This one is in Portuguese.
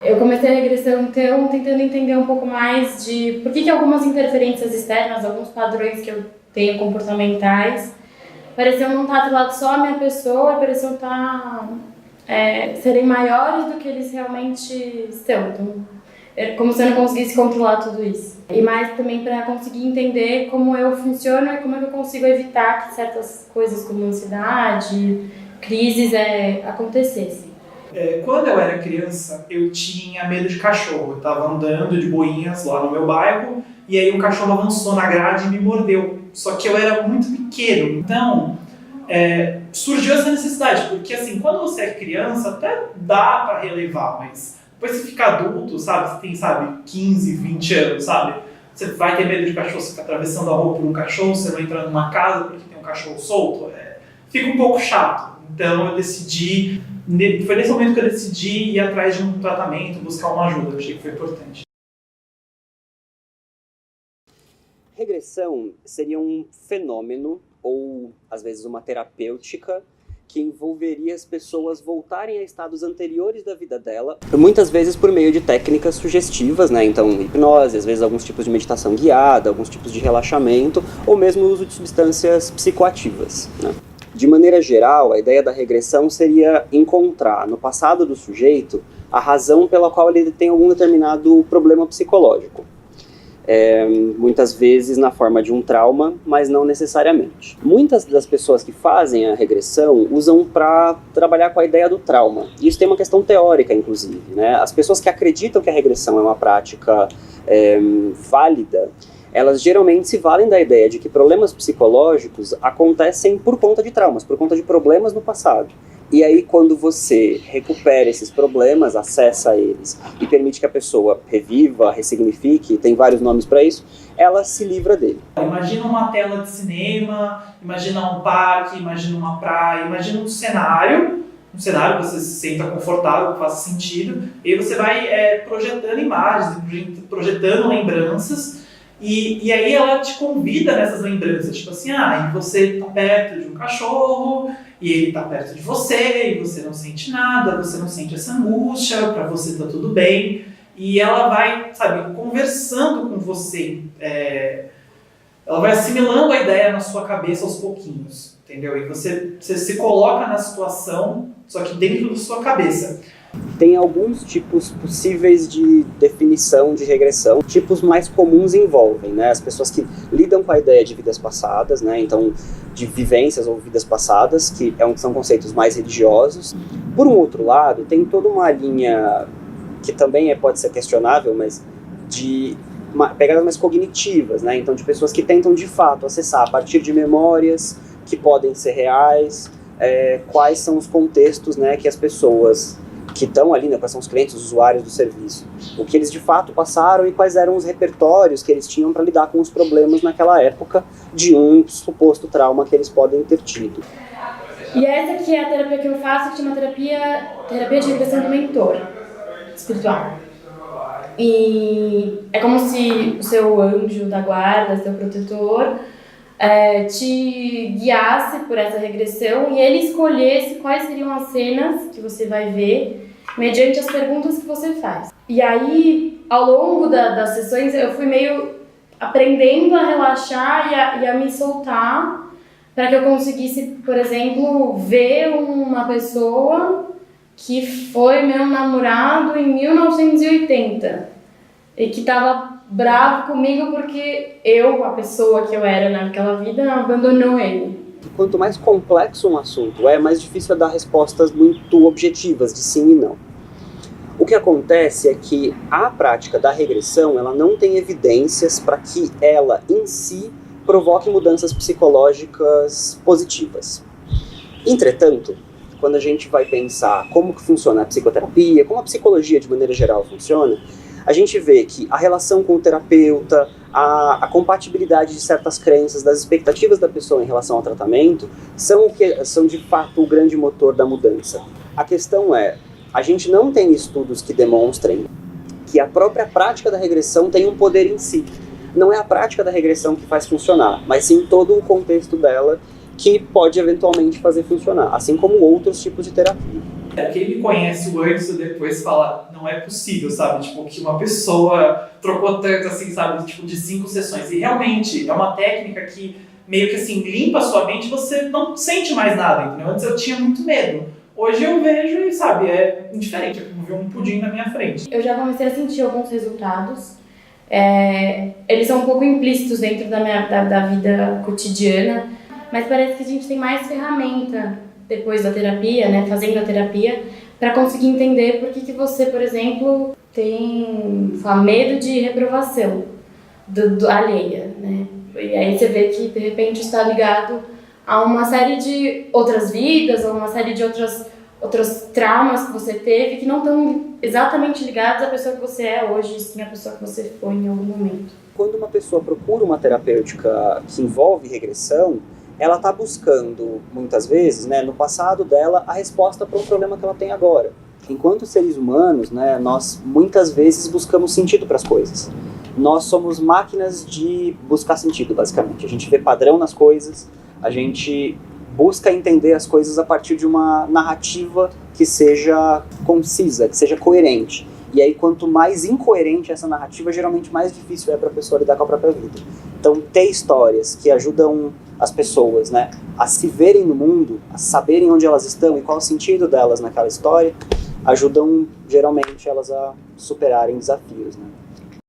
Eu comecei a regressão, então, tentando entender um pouco mais de por que algumas interferências externas, alguns padrões que eu tenho comportamentais, pareciam não estar atrelados só à minha pessoa, pareciam estar, serem maiores do que eles realmente são. Então, como se eu não conseguisse controlar tudo isso. E mais também para conseguir entender como eu funciono e como é que eu consigo evitar que certas coisas como ansiedade, crises acontecessem. Quando eu era criança, eu tinha medo de cachorro. Eu estava andando de boinhas lá no meu bairro e aí um cachorro avançou na grade e me mordeu. Só que eu era muito pequeno, então surgiu essa necessidade, porque assim, quando você é criança até dá para relevar, mas depois você fica adulto, sabe? Você tem, 15, 20 anos, sabe? Você vai ter medo de cachorro, você fica atravessando a rua por um cachorro, você vai entrar numa casa porque tem um cachorro solto, fica um pouco chato. Então eu decidi, foi nesse momento que eu decidi ir atrás de um tratamento, buscar uma ajuda, eu achei que foi importante. Regressão seria um fenômeno, ou às vezes uma terapêutica, que envolveria as pessoas voltarem a estados anteriores da vida dela, muitas vezes por meio de técnicas sugestivas, né? Então hipnose, às vezes alguns tipos de meditação guiada, alguns tipos de relaxamento, ou mesmo o uso de substâncias psicoativas, né? De maneira geral, a ideia da regressão seria encontrar no passado do sujeito a razão pela qual ele tem algum determinado problema psicológico. Muitas vezes na forma de um trauma, mas não necessariamente. Muitas das pessoas que fazem a regressão usam para trabalhar com a ideia do trauma. E isso tem uma questão teórica, inclusive, né? As pessoas que acreditam que a regressão é uma prática válida, elas geralmente se valem da ideia de que problemas psicológicos acontecem por conta de traumas, por conta de problemas no passado. E aí, quando você recupera esses problemas, acessa eles e permite que a pessoa reviva, ressignifique, tem vários nomes para isso, ela se livra dele. Imagina uma tela de cinema, imagina um parque, imagina uma praia, imagina um cenário que você se sinta confortável, que faça sentido, e aí você vai projetando imagens, projetando lembranças, e aí ela te convida nessas lembranças, tipo assim, e você tá perto de um cachorro, e ele tá perto de você, e você não sente nada, você não sente essa angústia, pra você tá tudo bem, e ela vai, conversando com você, ela vai assimilando a ideia na sua cabeça aos pouquinhos, entendeu? E você se coloca na situação, só que dentro da sua cabeça. Tem alguns tipos possíveis de definição de regressão. Tipos mais comuns envolvem, né, as pessoas que lidam com a ideia de vidas passadas, né, então de vivências ou vidas passadas, que são conceitos mais religiosos. Por um outro lado, tem toda uma linha que também pode ser questionável, mas de pegadas mais cognitivas, né, então de pessoas que tentam de fato acessar a partir de memórias que podem ser reais, quais são os contextos, né, que as pessoas que estão ali, né, quais são os clientes, os usuários do serviço, o que eles de fato passaram e quais eram os repertórios que eles tinham para lidar com os problemas naquela época de um suposto trauma que eles podem ter tido. E essa aqui é a terapia que eu faço, que chama terapia de regressão do mentor espiritual. E é como se o seu anjo da guarda, seu protetor, te guiasse por essa regressão e ele escolhesse quais seriam as cenas que você vai ver mediante as perguntas que você faz. E aí, ao longo das sessões, eu fui meio aprendendo a relaxar e a me soltar para que eu conseguisse, por exemplo, ver uma pessoa que foi meu namorado em 1980 e que estava bravo comigo porque a pessoa que eu era naquela vida, abandonou ele. Quanto mais complexo um assunto mais difícil dar respostas muito objetivas de sim e não. O que acontece é que a prática da regressão, ela não tem evidências para que ela em si provoque mudanças psicológicas positivas. Entretanto, quando a gente vai pensar como que funciona a psicoterapia, como a psicologia de maneira geral funciona, a gente vê que a relação com o terapeuta, a compatibilidade de certas crenças, das expectativas da pessoa em relação ao tratamento, são de fato o grande motor da mudança. A questão a gente não tem estudos que demonstrem que a própria prática da regressão tem um poder em si. Não é a prática da regressão que faz funcionar, mas sim todo o contexto dela que pode eventualmente fazer funcionar, assim como outros tipos de terapia. Quem me conhece o antes e o depois fala, não é possível, sabe? Tipo, que uma pessoa trocou tanto assim, sabe? Tipo, de 5 sessões. E realmente é uma técnica que meio que assim, limpa a sua mente e você não sente mais nada, entendeu? Antes eu tinha muito medo. Hoje eu vejo e, sabe, é indiferente. É como ver um pudim na minha frente. Eu já comecei a sentir alguns resultados. Eles são um pouco implícitos dentro da vida cotidiana, mas parece que a gente tem mais ferramenta depois da terapia, né, fazendo a terapia, para conseguir entender por que você, por exemplo, tem, sei lá, medo de reprovação alheia, né? E aí você vê que, de repente, está ligado a uma série de outras vidas, ou uma série de outros traumas que você teve que não estão exatamente ligados à pessoa que você é hoje, sim à pessoa que você foi em algum momento. Quando uma pessoa procura uma terapêutica que envolve regressão, ela está buscando, muitas vezes, né, no passado dela, a resposta para um problema que ela tem agora. Enquanto seres humanos, né, nós muitas vezes buscamos sentido para as coisas. Nós somos máquinas de buscar sentido, basicamente. A gente vê padrão nas coisas, a gente busca entender as coisas a partir de uma narrativa que seja concisa, que seja coerente. E aí, quanto mais incoerente essa narrativa, geralmente mais difícil é para a pessoa lidar com a própria vida. Então, ter histórias que ajudam as pessoas, né, a se verem no mundo, a saberem onde elas estão e qual o sentido delas naquela história, ajudam, geralmente, elas a superarem desafios, né.